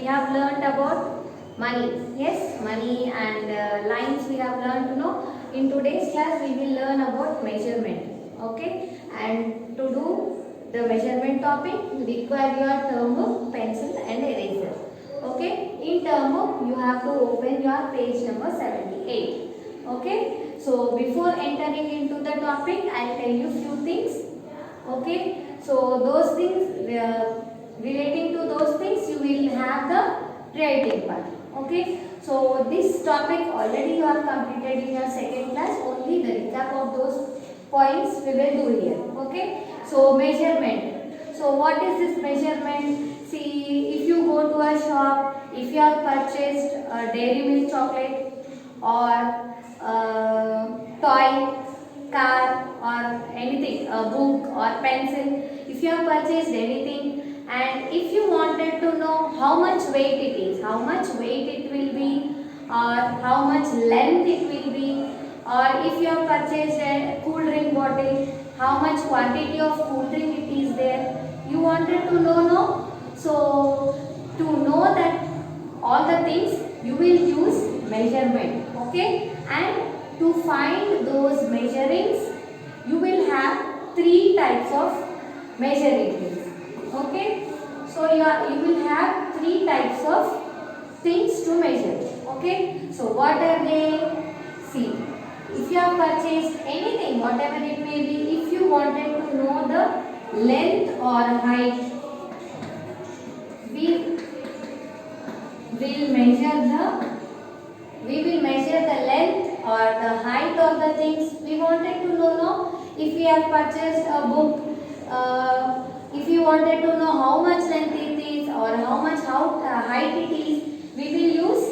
have learned about money. Yes, money and lines we have learned. In today's class we will learn about measurement. Okay, and to do the measurement topic, you require your term book, pencil and eraser. Okay, in term book you have to open your page number 78. Okay, so before entering into the topic, I'll tell you few things. Okay, so those things relating to those things you will have the writing part. Okay, so this topic already you have completed in your second class. Only the recap of those points we will do here. Okay, so measurement. So what is this measurement? See, if you go to a shop, if you have purchased a dairy milk chocolate or toy, car or anything, a book or pencil, if you have purchased anything and if you wanted to know how much weight it is, how much weight it will be or how much length it will be, or if you have purchased a cool drink bottle, how much quantity of cool drink it is there, you wanted to know, no? So to know that all the things you will use measurement. Okay, and to find those measurings you will have three types of measuring things. Okay, so you will have three types of things to measure. Okay, so what are they? See, if you have purchased anything, whatever it may be, if you wanted to know the length or height, we will measure the length or the height of the things. We wanted to know, no? If we have purchased a book, if you wanted to know how much length it is or how much height it is, we will use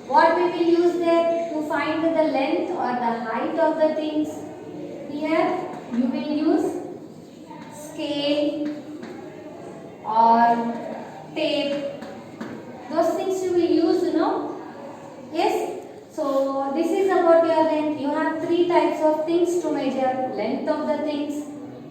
what we will use there to find the length or the height of the things. Here you will use scale or tape. Those things you will use, Yes. So this is about your length. You have three types of things to measure. Length of the things.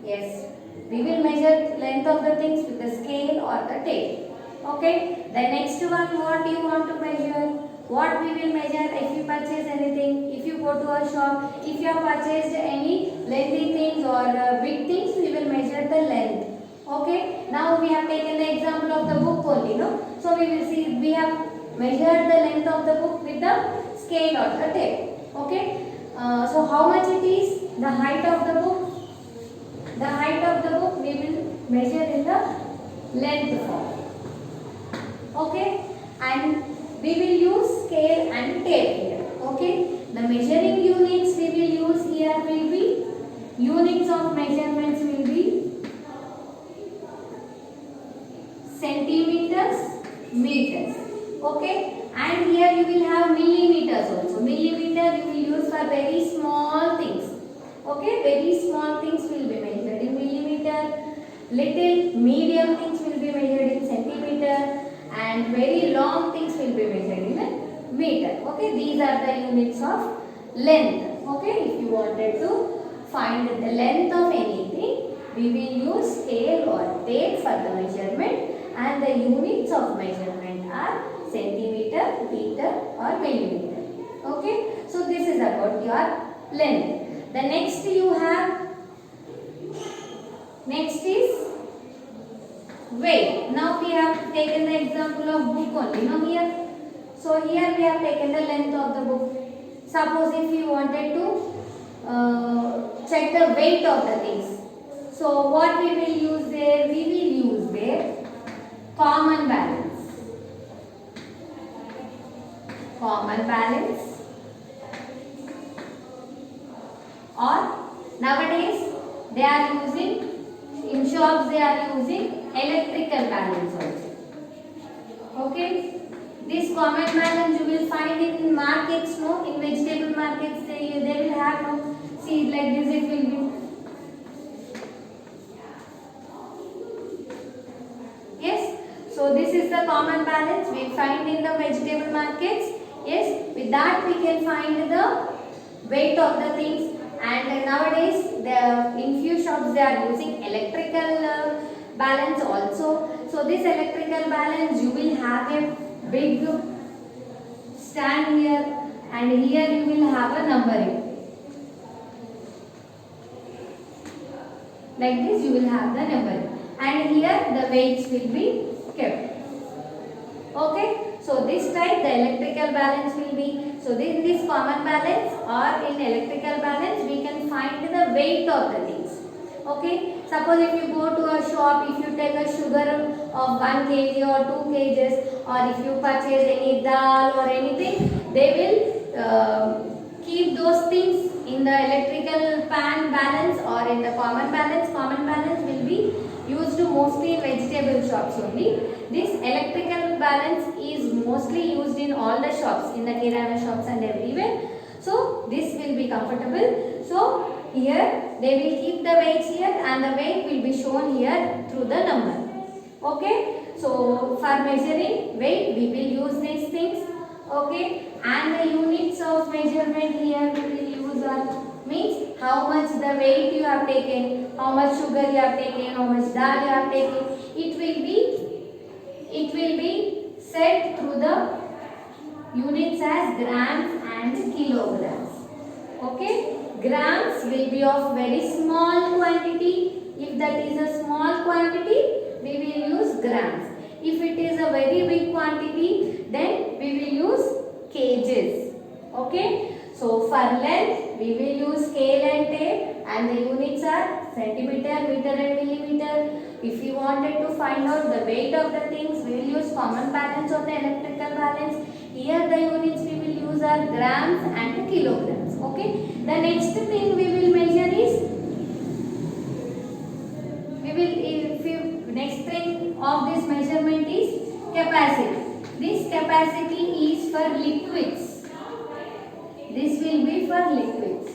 Yes. We will measure length of the things with the scale or the tape. Okay. The next one, what you want to measure? What we will measure if you purchase anything, if you go to a shop, if you have purchased any lengthy things or big things, we will measure the length. Okay. Now we have taken the example of the book only, no? So we will see we have measured the length of the book with the scale or the tape. Okay. So how much it is? The height of the book. The height of the book we will measure in the length form. Okay. And we will use scale and tape here. Okay. The measuring units we will use here will be, units of measurements will be centimeters, meters. Okay, and here you will have millimeters also. Millimeter you will use for very small things. Okay, very small things will be measured in millimeter. Little medium things will be measured in centimeter, and very long things will be measured in a meter. Okay, these are the units of length. Okay, if you wanted to find the length of anything, we will use scale or tape for the measurement, and the units of measurement are centimeter, meter or millimeter. Okay, so this is about your length. The next you have, next is weight. Now we have taken the example of book only, here. So here we have taken the length of the book. Suppose if you wanted to check the weight of the things. So what we will use there? We will use there common balance. Common balance, or nowadays they are using, in shops they are using electrical balance also. Okay, this common balance you will find in markets, no? In vegetable markets they will have, no? See, like this it will be. Yes, so this is the common balance we find in the vegetable markets. Yes, with that we can find the weight of the things, and nowadays in few shops they are using electrical balance also. So this electrical balance you will have a big stand here, and here you will have a numbering. Like this you will have the numbering, and here the weights will be kept. Okay, so this type the electrical balance will be, so in this common balance or in electrical balance we can find the weight of the things. Okay, suppose if you go to a shop, if you take a sugar of 1 kg or 2 kgs, or if you purchase any dal or anything, they will keep those things in the electrical pan balance or in the common balance. Common balance will be used mostly in vegetable shops only. This electrical balance is mostly used in all the shops, in the kirana shops and everywhere. So this will be comfortable. So here they will keep the weights here, and the weight will be shown here through the number. Okay, so for measuring weight we will use these things. Okay, and the units of measurement here we will use are, means how much the weight you have taken, how much sugar you have taken, how much dal you have taken. It will be set through the units as grams and kilograms. Okay, grams will be of very small quantity. If that is a small quantity, we will use grams. If it is a very big quantity, then we will use kgs. Okay, so for length we will use scale and tape, and the units are centimeter, meter and millimeter. If you wanted to find out the weight of the things, we will use common balance or the electrical balance. Here the units we will use are grams and kilograms. Okay, the next thing we will measure is, next thing of this measurement is capacity. This capacity is for liquids. This will be for liquids.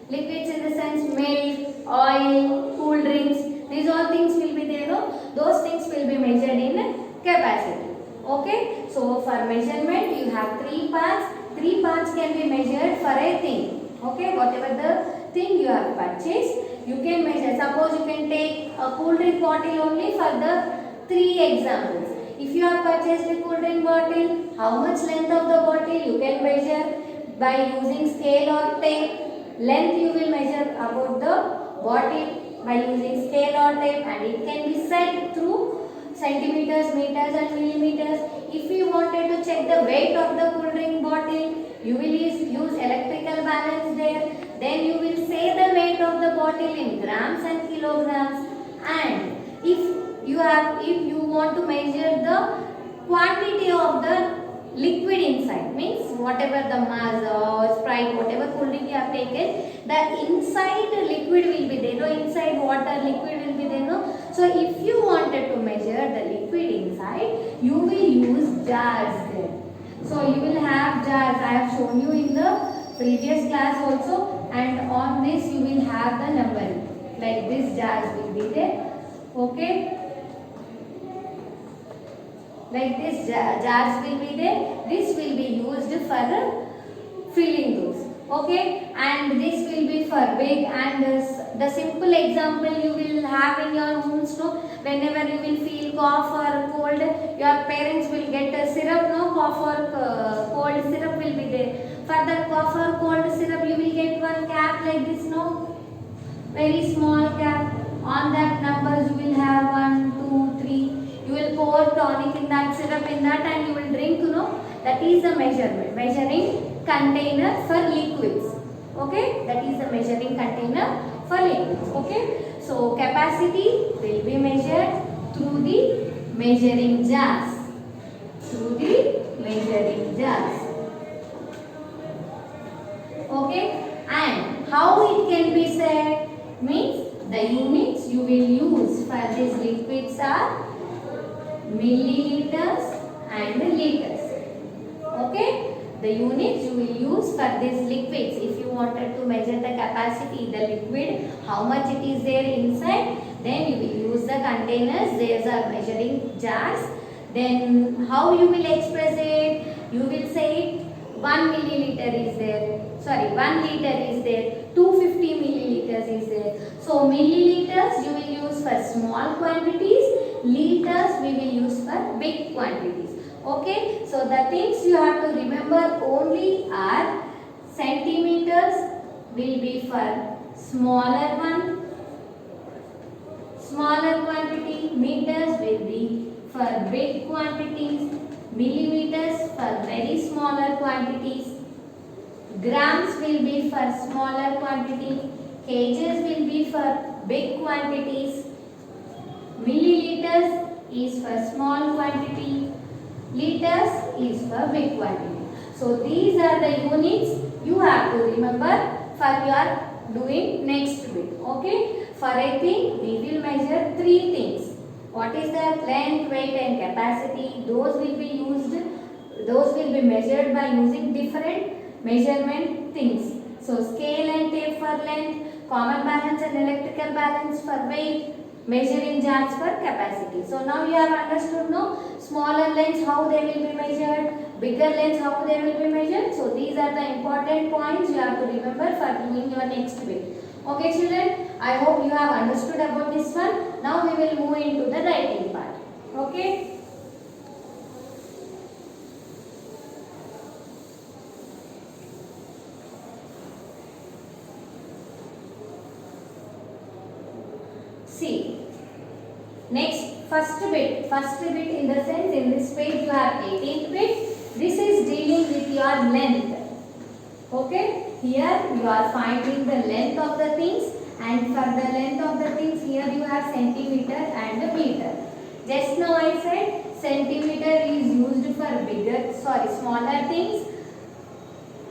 Liquids in the sense milk, oil, cool drinks. These all things will be there. No? Those things will be measured in capacity. Okay. So for measurement you have 3 parts. 3 parts can be measured for a thing. Okay. Whatever the thing you have purchased, you can measure. Suppose you can take a cool drink bottle only for the 3 examples. If you have purchased a cool drink bottle, how much length of the bottle you can measure by using scale or tape. Length you will measure about the bottle by using scale or tape, and it can be set through centimeters, meters and millimeters. If you wanted to check the weight of the cool drink bottle, you will use electrical balance there. Then you will say the weight of the bottle in grams and kilograms. And if you want to measure the quantity of the liquid inside, means whatever the Maaza, Sprite, whatever cool drink you have taken, the inside liquid will be there. No, inside water liquid will be there. No, so if you wanted to measure the liquid inside, you will use jars there. So you will have jars. I have shown you in the previous class also, and on this you will have the numbering. Like this jars will be there. Okay. Like this jars will be there. This will be used for filling those. Okay, and this will be for big, and the simple example you will have in your homes. No, whenever you will feel cough or cold, your parents will get a syrup. No, cough or cold syrup will be there. For the cough or cold syrup, you will get one cap like this. No, very small cap. On that numbers you will have 1, 2, 3. You will pour tonic in that syrup in that, and you will drink. No, that is the measurement. Measuring container for liquids. Okay, that is the measuring container for liquids. Okay, so capacity will be measured through the measuring jars. Through the measuring jars. Okay, and how it can be said, means the units you will use for these liquids are milliliters and liters. Okay, the units you will use for these liquids. If you wanted to measure the capacity, the liquid, how much it is there inside, then you will use the containers. These are measuring jars. Then how you will express it? You will say 1 milliliter is there. Sorry, 1 liter is there. 250 milliliters is there. So milliliters you will use for small quantities. Liters we will use for big quantities. Okay, so the things you have to remember only are centimeters will be for smaller one, smaller quantity, meters will be for big quantities, millimeters for very smaller quantities, grams will be for smaller quantity, kgs will be for big quantities, milliliters is for small quantity, liters is for big quantity. So these are the units you have to remember for your doing next bit. Okay. For a thing we will measure three things. What is that? Length, weight and capacity. Those will be used. Those will be measured by using different measurement things. So scale and tape for length, common balance and electrical balance for weight, measuring jars for capacity. So now you have understood, no? Smaller lengths how they will be measured, bigger lengths how they will be measured. So these are the important points you have to remember for doing your next bit. Okay children, I hope you have understood about this one. Now we will move into the writing part. Okay. See, next first bit in the sense in this page you have 18th bit. This is dealing with your length. Okay, here you are finding the length of the things, and for the length of the things here you have centimeter and meter. Just now I said centimeter is used for smaller things,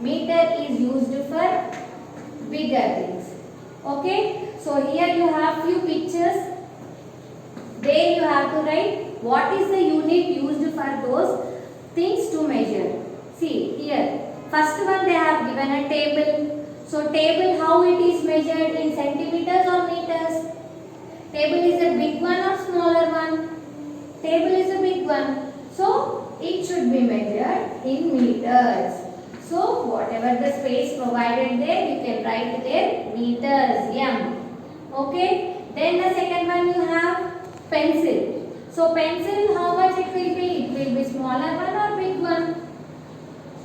meter is used for bigger things. Okay, so here you have few pictures. There you have to write what is the unit used for those things to measure. See here, first one they have given a table. So table, how it is measured, in centimeters or meters? Table is a big one or smaller one? Table is a big one. So it should be measured in meters. So whatever the space provided there, you can write there meters, m. Okay. Then the second one you have pencil. So pencil, how much it will be? It will be smaller one or big one?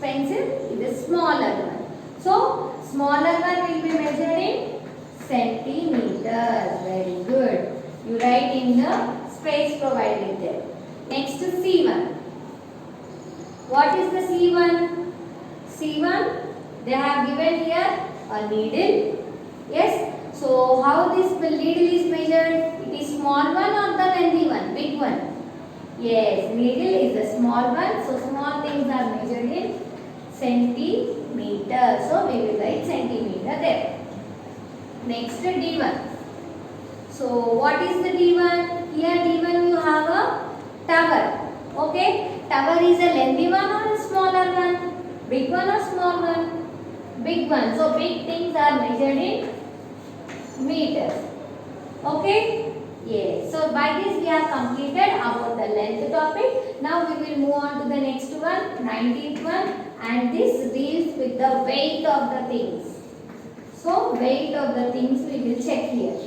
Pencil is a smaller one. So smaller one will be measured in centimeters. Very good. You write in the space provided there. Next to C1. What is the C1? C1, they have given here a needle. Yes. So how this needle is measured? It is small one or the lengthy one? Big one. Yes, needle is a small one. So small things are measured in centimeter. So we will write centimeter there. Next D1. So what is the D1? Here D1 you have a tower. Okay. Tower is a lengthy one or a smaller one? Big one or small one? Big one. So big things are measured in meters. Okay. Yes. So by this we have completed about the length topic. Now we will move on to the next one, 19th one, and this deals with the weight of the things. So weight of the things we will check here.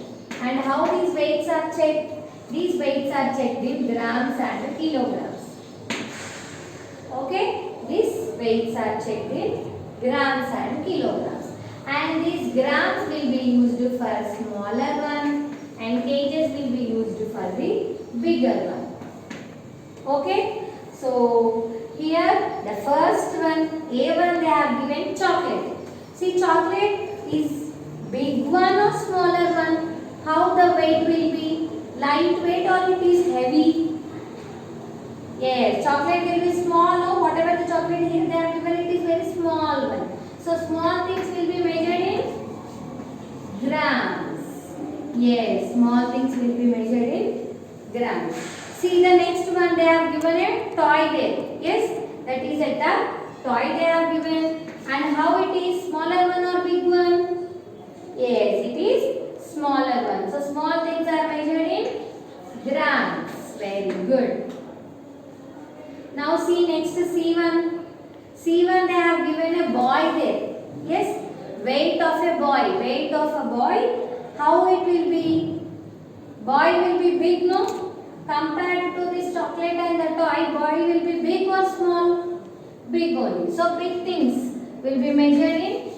And how these weights are checked? These weights are checked in grams and kilograms. Okay. These weights are checked in grams and kilograms. And these grams will be used for smaller one and kgs will be used for the bigger one. Okay. So here the first one, A1, they have given chocolate. See, chocolate is big one or smaller one? How the weight will be? Lightweight or it is heavy? Yes, chocolate will be small. No, whatever the chocolate here they have given, it is very small one. So small things will be measured in grams. Yes, small things will be measured in grams. See the next one, they have given a toy there. Yes, that is a toy they have given. And how it is, smaller one or big one? Yes, it is smaller one. So small things are measured in grams. Very good. Now see next to C1. C1 they have given a boy there. Yes, weight of a boy. Weight of a boy. How it will be? Boy will be big, no? Compared to this chocolate and the toy, body will be big or small? Big only. So big things will be measured in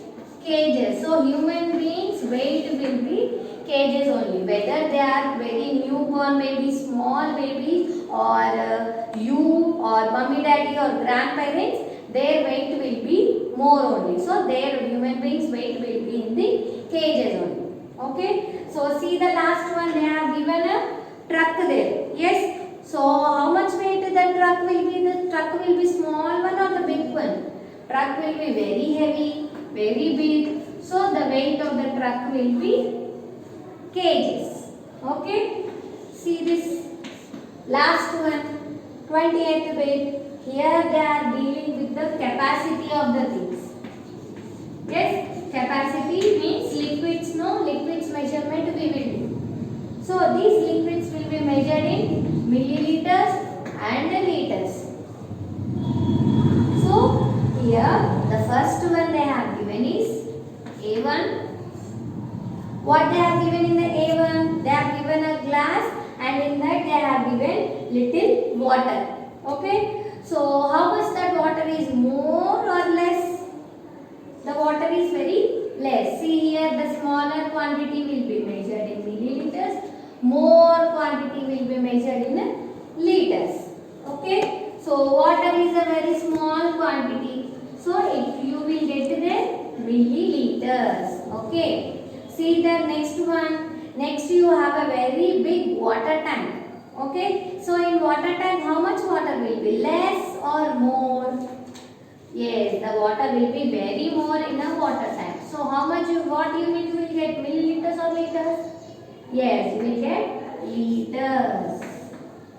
kgs. So human beings weight will be kgs only. Whether they are very newborn baby, small baby, or you or mummy daddy or grandparents, their weight will be more only. So their human beings weight will be in the kgs only. Okay. So see the last one, they have given a truck there. Yes. So how much weight the truck will be? The truck will be small one or the big one? Truck will be very heavy, very big. So the weight of the truck will be kgs. Okay. See this last one, 28th weight. Here they are dealing with the capacity of the things. Yes, capacity means liquids. No, liquids measurement we will do. So these liquids will be measured in milliliters and liters. So here the first one they have given is A1. What they have given in the A1? They have given a glass and in that they have given little water. Okay. So how much that water is, more or less? The water is very less. See here the smaller quantity will be measured in milliliters. More quantity will be measured in liters. Okay. So water is a very small quantity. So if you will get the milliliters. Okay. See the next one. Next you have a very big water tank. Okay. So in water tank how much water will be? Less or more? Yes, the water will be very more in a water tank. So how much what unit you will get? Milliliters or liters? Yes, you will get liters.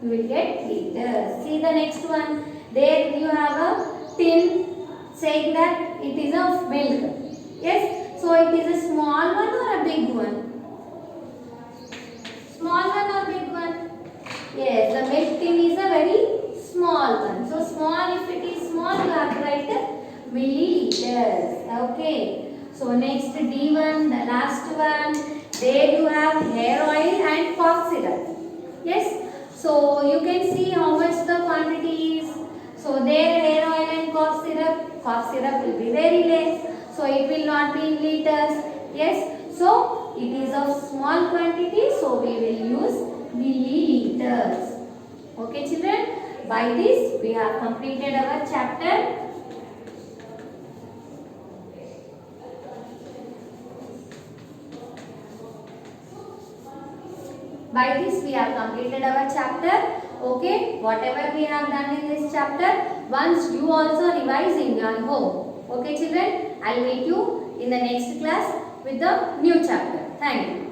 You will get liters. See the next one. There you have a tin saying that it is of milk. Yes. So it is a small one or a big one? Small one or big one? Yes, the milk tin is a very small one. So small, if it is small, you have to write milliliters. Okay. So next D1, the last one. There you have hair oil and cough syrup. Yes. So you can see how much the quantity is. So there hair oil and cough syrup will be very less. So it will not be in liters. Yes. So it is of small quantity. So we will use milliliters. Okay children. By this we have completed our chapter. By this we have completed our chapter. Okay, whatever we have done in this chapter, once you also revise in your home. Okay children, I will meet you in the next class with the new chapter. Thank you.